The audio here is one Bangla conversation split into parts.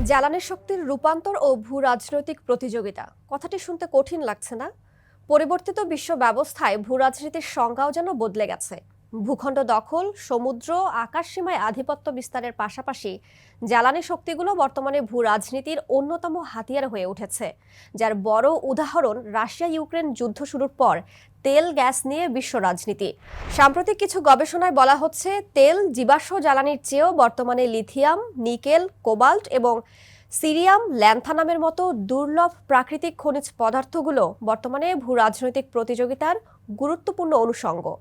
জ্বালানি শক্তির রূপান্তর ও ভূ-রাজনৈতিক প্রতিযোগিতা কথাটি শুনতে কঠিন লাগছে না? পরিবর্তিত বিশ্ব ব্যবস্থায় ভূ-রাজনীতির সংজ্ঞাও যেন বদলে গেছে। ভূখণ্ড দখল, সমুদ্র, আকাশসীমায় আধিপত্য বিস্তারের পাশাপাশি জ্বালানি শক্তিগুলো বর্তমানে ভূ-রাজনীতির অন্যতম হাতিয়ার হয়ে উঠেছে, যার বড় উদাহরণ রাশিয়া ইউক্রেন যুদ্ধ শুরুর পর তেল গ্যাস নিয়ে বিশ্ব রাজনীতি। সাম্প্রতিক কিছু গবেষণায় বলা হচ্ছে, তেল জীবাশ্ম জ্বালানির চেয়েও বর্তমানে লিথিয়াম, নিকেল, কোবাল্ট এবং সিরিয়াম, ল্যান্থানামের মতো দুর্লভ প্রাকৃতিক খনিজ পদার্থগুলো বর্তমানে ভূ-রাজনৈতিক প্রতিযোগিতার গুরুত্বপূর্ণ অনুষঙ্গ।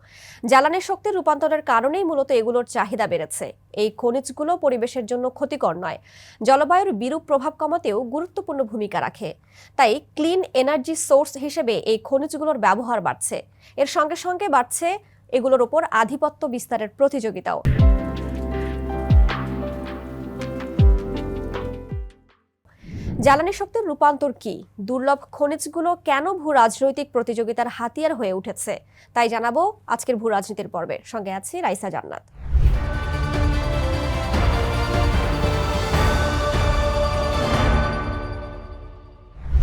জ্বালানি শক্তির রূপান্তরের কারণেই মূলত এগুলোর চাহিদা বেড়েছে। এই খনিজগুলো পরিবেশের জন্য ক্ষতিকর নয়, জলবায়ুর বিরূপ প্রভাব কমাতেও গুরুত্বপূর্ণ ভূমিকা রাখে। তাই ক্লিন এনার্জি সোর্স হিসেবে এই খনিজগুলোর ব্যবহার বাড়ছে। এর সঙ্গে সঙ্গে বাড়ছে এগুলোর ওপর আধিপত্য বিস্তারের প্রতিযোগিতাও। জ্বালানি শক্তির রূপান্তর কি? দুর্লভ খনিজগুলো কেন ভূ-রাজনৈতিক প্রতিযোগিতার হাতিয়ার হয়ে উঠেছে? তাই জানাবো আজকের ভূ-রাজনীতির পর্বে। সঙ্গে আছি রাইসা জান্নাত।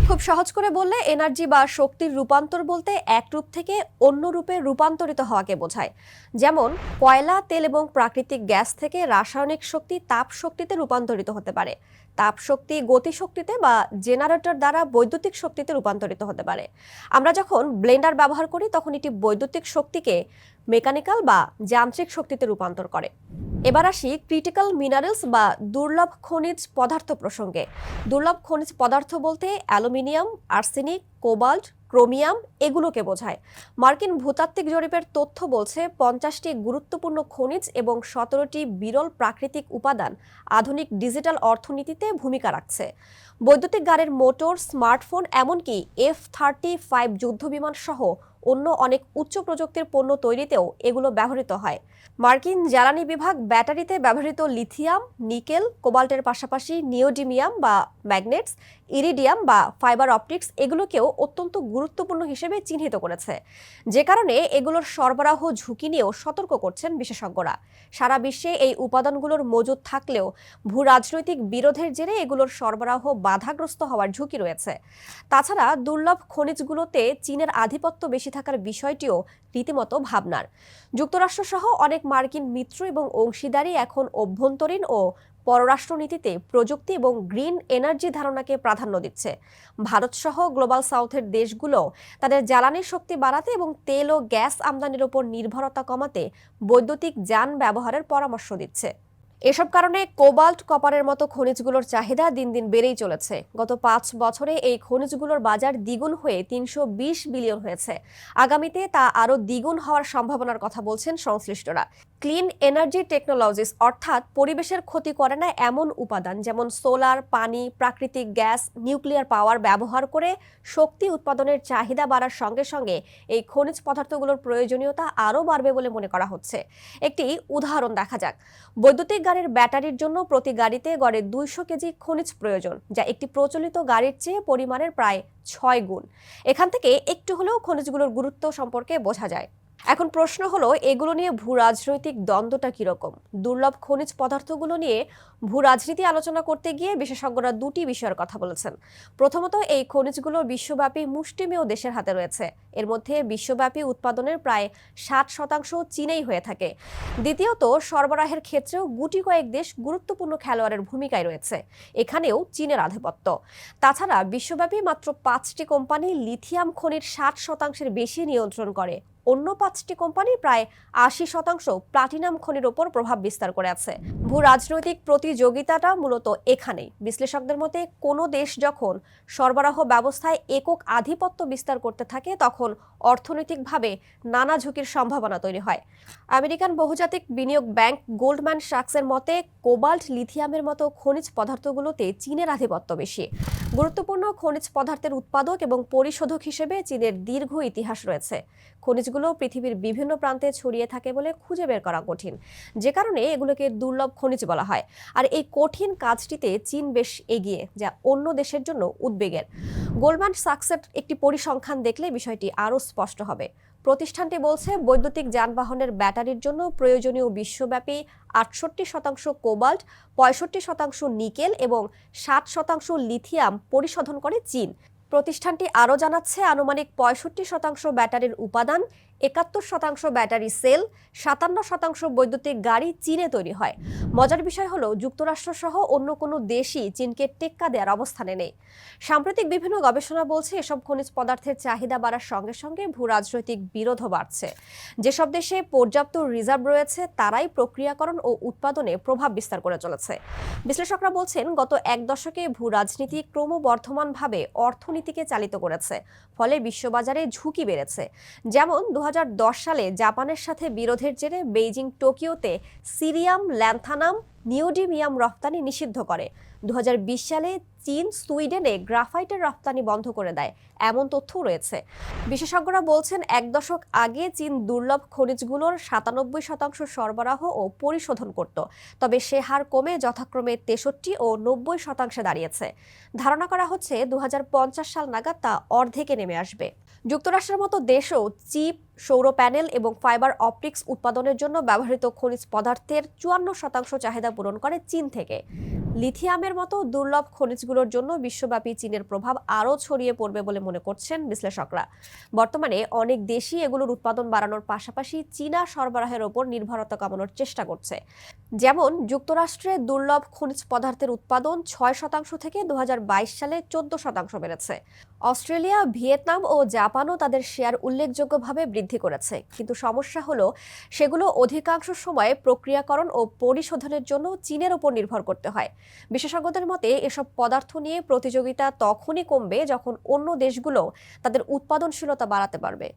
খুব সহজ করে বললে, এনার্জি বা শক্তির রূপান্তর বলতে এক রূপ থেকে অন্য রূপে রূপান্তরিত হওয়াকে বোঝায়। যেমন কয়লা, তেল এবং প্রাকৃতিক গ্যাস থেকে রাসায়নিক শক্তি তাপ শক্তিতে রূপান্তরিত হতে পারে, তাপ শক্তি গতিশক্তিতে বা জেনারেটর দ্বারা বৈদ্যুতিক শক্তিতে রূপান্তরিত হতে পারে। আমরা যখন ব্লেন্ডার ব্যবহার করি তখন এটি বৈদ্যুতিক শক্তিকে মেকানিক্যাল বা যান্ত্রিক শক্তিতে রূপান্তর করে। এবার আসি ক্রিটিক্যাল মিনারেলস বা দুর্লভ খনিজ পদার্থ প্রসঙ্গে। দুর্লভ খনিজ পদার্থ বলতে অ্যালুমিনিয়াম, আর্সেনিক, কোবাল্ট, ক্রোমিয়াম এগুলোকে বোঝায়। মার্কিন ভূতাত্ত্বিক জরিপের তথ্য বলছে 50টি গুরুত্বপূর্ণ খনিজ এবং 17টি বিরল প্রাকৃতিক উপাদান আধুনিক ডিজিটাল অর্থনীতিতে ভূমিকা রাখছে। বৈদ্যুতিক গাড়ির মোটর, স্মার্টফোন, এমনকি F-35 যুদ্ধবিমান সহ অন্য অনেক উচ্চ প্রযুক্তির পণ্য তৈরিতেও এগুলো ব্যবহৃত হয়। মার্কিন জ্বালানি বিভাগ ব্যাটারিতে ব্যবহৃত লিথিয়াম, নিকেল, কোবাল্টের পাশাপাশি নিওডিমিয়াম বা ম্যাগনেটস, ইরিডিয়াম বা ফাইবার অপটিক্স এগুলোকেও অত্যন্ত গুরুত্বপূর্ণ হিসেবে চিহ্নিত করেছে, যে কারণে এগুলোর সরবরাহ ঝুঁকি নিয়েও সতর্ক করছেন বিশেষজ্ঞরা। সারা বিশ্বে এই উপাদানগুলোর মজুদ থাকলেও ভূ-রাজনৈতিক বিরোধের জেরে এগুলোর সরবরাহ বাধাগ্রস্ত হওয়ার ঝুঁকি রয়েছে। তাছাড়া দুর্লভ খনিজগুলোতে চীনের আধিপত্য বেশি থাকার বিষয়টিও রীতিমতো ভাবনার। যুক্তরাষ্ট্র সহ অনেক মার্কিন মিত্র এবং অংশীদারি এখন অভ্যন্তরীণ ও পররাষ্ট্রনীতিতে প্রযুক্তি এবং গ্রিন এনার্জি ধারণাকে প্রাধান্য দিচ্ছে। ভারত সহ গ্লোবাল সাউথের দেশগুলো তাদের জ্বালানির শক্তি বাড়াতে এবং তেল ও গ্যাস আমদানির উপর নির্ভরতা কমাতে বৈদ্যুতিক যান ব্যবহারের পরামর্শ দিচ্ছে। এসব কারণে কোবাল্ট, কপারের মতো খনিজগুলোর চাহিদা দিন দিন বেড়েই চলেছে। গত 5 বছরে এই খনিজগুলোর বাজার দ্বিগুণ হয়ে 320 বিলিয়ন হয়েছে। আগামীতে তা আরও দ্বিগুণ হওয়ার সম্ভাবনার কথা বলছেন সংশ্লিষ্টরা। ক্লিন এনার্জি টেকনোলজিস অর্থাৎ পরিবেশের ক্ষতি করে না এমন উপাদান যেমন সোলার, পানি, প্রাকৃতিক গ্যাস, নিউক্লিয়ার পাওয়ার ব্যবহার করে শক্তি উৎপাদনের চাহিদা বাড়ার সঙ্গে সঙ্গে এই খনিজ পদার্থগুলোর প্রয়োজনীয়তা আরও বাড়বে বলে মনে করা হচ্ছে। একটি উদাহরণ দেখা যাক। বৈদ্যুতিক গাড়ির ব্যাটারির জন্য প্রতি গাড়িতে গড়ে 200 কেজি খনিজ প্রয়োজন, যা একটি প্রচলিত গাড়ির চেয়ে পরিমাণের প্রায় 6 গুণ। এখান থেকে একটু হলেও খনিজগুলোর গুরুত্ব সম্পর্কে বোঝা যায়। এখন প্রশ্ন হলো, এগুলো নিয়ে ভূ-রাজনৈতিক দ্বন্দ্বটা কিরকম? দুর্লভ খনিজ পদার্থগুলো নিয়ে ভূ-রাজনীতি আলোচনা করতে গিয়ে বিশেষজ্ঞরা দুটি বিষয়ের কথা বলেছেন। প্রথমত, এই খনিজগুলো বিশ্বব্যাপী মুষ্টিমেয় দেশের হাতে রয়েছে। এর মধ্যে বিশ্বব্যাপী উৎপাদনের প্রায় 60% চীনেই হয়ে থাকে। দ্বিতীয়ত, সরবরাহের ক্ষেত্রেও গুটি কয়েক দেশ গুরুত্বপূর্ণ খেলোয়াড়ের ভূমিকায় রয়েছে। এখানেও চীনের আধিপত্য। তাছাড়া বিশ্বব্যাপী মাত্র 5টি কোম্পানি লিথিয়াম খনির 60% বেশি নিয়ন্ত্রণ করে। অন্য 5টি কোম্পানি প্রায় 80% প্লাটিনাম খনির ওপর প্রভাব বিস্তার করে আছে। ভূ-রাজনৈতিক প্রতিযোগিতাটা মূলত এখানেই। বিশ্লেষকদের মতে, কোনো দেশ যখন সরবরাহ ব্যবস্থায় একক আধিপত্য বিস্তার করতে থাকে তখন অর্থনৈতিকভাবে নানা ঝুঁকির সম্ভাবনা তৈরি হয়। আমেরিকান বহুজাতিক বিনিয়োগ ব্যাংক গোল্ডম্যান সাকসের মতে, কোবাল্ট, লিথিয়ামের মতো খনিজ পদার্থগুলোতে চীনের আধিপত্য বেশি। গুরুত্বপূর্ণ খনিজ পদার্থের উৎপাদক এবং পরিশোধক হিসেবে চীনের দীর্ঘ ইতিহাস রয়েছে। খনিজগুলো পৃথিবীর বিভিন্ন প্রান্তে ছড়িয়ে থাকে বলে খুঁজে বের করা কঠিন, যে কারণে এগুলোকে দুর্লভ খনিজ বলা হয়। আর এই কঠিন কাজটিতে চীন বেশ এগিয়ে, যা অন্য দেশের জন্য উদ্বেগের। গোল্ডম্যান সাকসের একটি পরিসংখ্যান দেখলে বিষয়টি আরও স্পষ্ট হবে। প্রতিষ্ঠানটি বলছে বৈদ্যুতিক যানবাহনের ব্যাটারির জন্য প্রয়োজনীয় বিশ্বব্যাপী ৬৮% কোবাল্ট, ৬৫% নিকেল এবং ৬০% লিথিয়াম পরিশোধন করে চীন। প্রতিষ্ঠানটি আরও জানাচ্ছে আনুমানিক ৬৫% ব্যাটারির উপাদান, ৭১% ব্যাটারি সেল, ৫৭% বৈদ্যুতিক গাড়ি চীনে তৈরি হয়। মজার বিষয় হলো যুক্তরাষ্ট্রসহ অন্য কোনো দেশই চীনকে টেক্কা দেওয়ার অবস্থানে নেই। সাম্প্রতিক বিভিন্ন গবেষণা বলছে এসব খনিজ পদার্থের চাহিদা বাড়ার সঙ্গে সঙ্গে ভূ রাজনৈতিক বিরোধও বাড়ছে। যেসব দেশে পর্যাপ্ত রিজার্ভ রয়েছে তারাই প্রক্রিয়াকরণ ও উৎপাদনে প্রভাব বিস্তার করে চলেছে। বিশ্লেষকরা বলছেন গত এক দশকে ভূ রাজনীতি ক্রমবর্ধমানভাবে অর্থনীতিকে চালিত করেছে, ফলে বিশ্ববাজারে ঝুঁকি বেড়েছে। যেমন ২০১০ সালে জাপানের সাথে বিরোধের জেরে বেইজিং টোকিওতে সিরিয়াম, ল্যান্থানাম, নিওডিমিয়াম রপ্তানি নিষিদ্ধ করে। ২০২০ সালে চীন সুইডেনে গ্রাফাইটের রপ্তানি বন্ধ করে দেয়, এমন তথ্যও রয়েছে। বিশেষজ্ঞরা বলছেন এক দশক আগে চীন দুর্লভ খনিজগুলোর ৯৭% সরবরাহ ও পরিশোধন করত, তবে সে হার কমে যথাক্রমে ৬৩ ও ৯০% দাঁড়িয়েছে। ধারণা করা হচ্ছে ২০৫০ সাল নাগাদ তা অর্ধেকে নেমে আসবে। যুক্তরাষ্ট্রের মতো দেশও চিপ, সৌর প্যানেল এবং ফাইবার অপটিক্স উৎপাদনের জন্য ব্যবহৃত খনিজ পদার্থের ৫৪% চাহিদা পূরণ করে চীন থেকে। লিথিয়ামের মতো দুর্লভ খনিজগুলোর জন্য বিশ্বব্যাপী চীনের প্রভাব আরও ছড়িয়ে পড়বে বলে মনে করছেন বিশ্লেষকরা। বর্তমানে অনেক দেশই এগুলোর উৎপাদন বাড়ানোর পাশাপাশি চীনা সরবরাহের ওপর নির্ভরতা কমানোর চেষ্টা করছে। যেমন যুক্তরাষ্ট্রে দুর্লভ খনিজ পদার্থের উৎপাদন ৬% থেকে ২০২২ সালে ১৪% বেড়েছে। অস্ট্রেলিয়া, ভিয়েতনাম ও জাপানও তাদের শেয়ার উল্লেখযোগ্যভাবে বৃদ্ধি করেছে, কিন্তু সমস্যা হলো সেগুলো অধিকাংশ সময়ে প্রক্রিয়াকরণ ও পরিশোধনের জন্য চীনের ওপর নির্ভর করতে হয়। বিশেষজ্ঞদের মতে এসব পদার্থ নিয়ে প্রতিযোগিতা তখনই কমবে যখন অন্য দেশগুলো তাদের উৎপাদনশীলতা বাড়াতে পারবে।